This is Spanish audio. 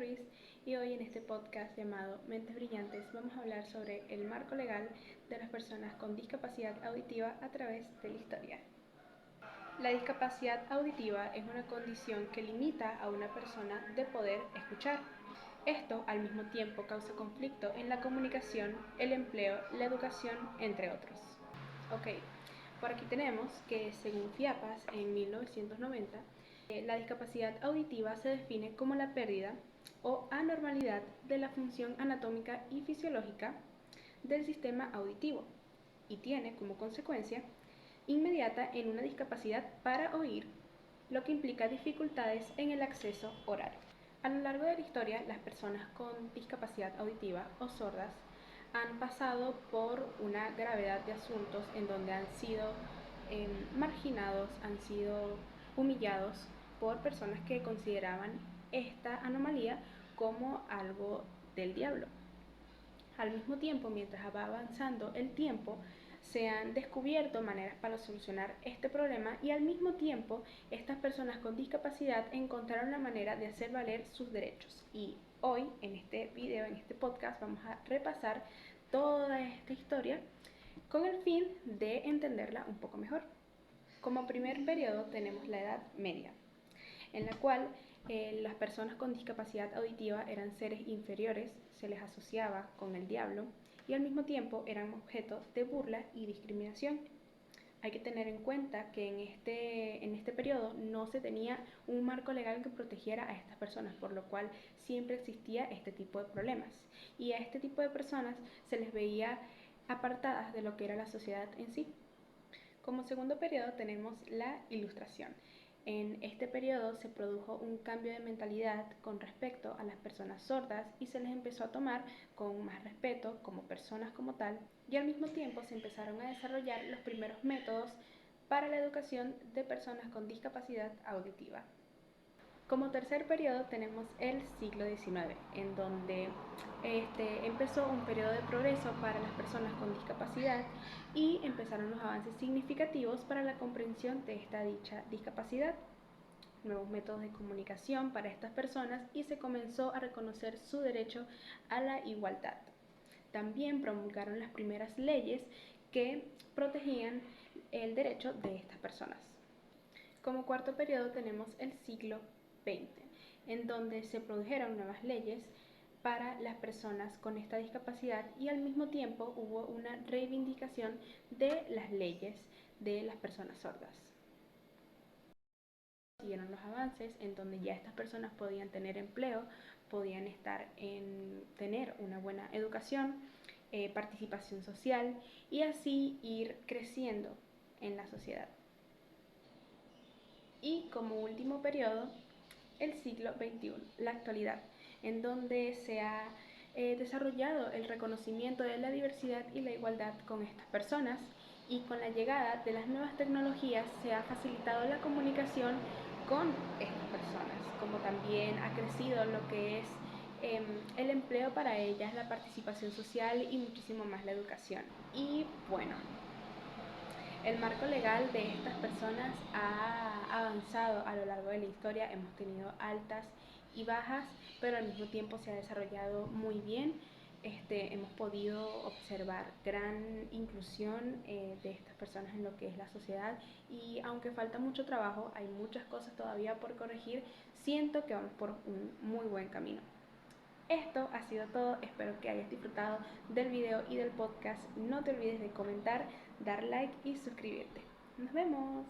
Ruiz y hoy en este podcast llamado Mentes Brillantes vamos a hablar sobre el marco legal de las personas con discapacidad auditiva a través de la historia. La discapacidad auditiva es una condición que limita a una persona de poder escuchar. Esto al mismo tiempo causa conflicto en la comunicación, el empleo, la educación, entre otros. Ok, por aquí tenemos que según FIAPAS en 1990, la discapacidad auditiva se define como la pérdida o anormalidad de la función anatómica y fisiológica del sistema auditivo y tiene como consecuencia inmediata en una discapacidad para oír, lo que implica dificultades en el acceso oral. A lo largo de la historia, las personas con discapacidad auditiva o sordas han pasado por una gravedad de asuntos en donde han sido marginados, han sido humillados por personas que consideraban esta anomalía como algo del diablo. Al mismo tiempo, mientras va avanzando el tiempo, se han descubierto maneras para solucionar este problema y al mismo tiempo estas personas con discapacidad encontraron la manera de hacer valer sus derechos. Y hoy, en este video, en este podcast, vamos a repasar toda esta historia con el fin de entenderla un poco mejor. Como primer periodo tenemos la Edad Media, en la cual las personas con discapacidad auditiva eran seres inferiores, se les asociaba con el diablo y al mismo tiempo eran objeto de burla y discriminación. Hay que tener en cuenta que en este periodo no se tenía un marco legal que protegiera a estas personas, por lo cual siempre existía este tipo de problemas. Y a este tipo de personas se les veía apartadas de lo que era la sociedad en sí. Como segundo periodo tenemos la Ilustración. En este periodo se produjo un cambio de mentalidad con respecto a las personas sordas y se les empezó a tomar con más respeto como personas como tal y al mismo tiempo se empezaron a desarrollar los primeros métodos para la educación de personas con discapacidad auditiva. Como tercer periodo tenemos el siglo XIX, en donde empezó un periodo de progreso para las personas con discapacidad y empezaron los avances significativos para la comprensión de esta dicha discapacidad, nuevos métodos de comunicación para estas personas y se comenzó a reconocer su derecho a la igualdad. También promulgaron las primeras leyes que protegían el derecho de estas personas. Como cuarto periodo tenemos el siglo XX, en donde se produjeron nuevas leyes para las personas con esta discapacidad y al mismo tiempo hubo una reivindicación de las leyes de las personas sordas. Siguieron los avances en donde ya estas personas podían tener empleo, podían tener una buena educación, participación social y así ir creciendo en la sociedad. Y como último periodo, el siglo XXI, la actualidad, en donde se ha desarrollado el reconocimiento de la diversidad y la igualdad con estas personas y con la llegada de las nuevas tecnologías se ha facilitado la comunicación con estas personas, como también ha crecido lo que es el empleo para ellas, la participación social y muchísimo más la educación. Y bueno, el marco legal de estas personas ha avanzado a lo largo de la historia, hemos tenido altas y bajas, pero al mismo tiempo se ha desarrollado muy bien. Hemos podido observar gran inclusión de estas personas en lo que es la sociedad y aunque falta mucho trabajo, hay muchas cosas todavía por corregir, siento que vamos por un muy buen camino. Esto ha sido todo, espero que hayas disfrutado del video y del podcast. No te olvides de comentar, dar like y suscribirte. ¡Nos vemos!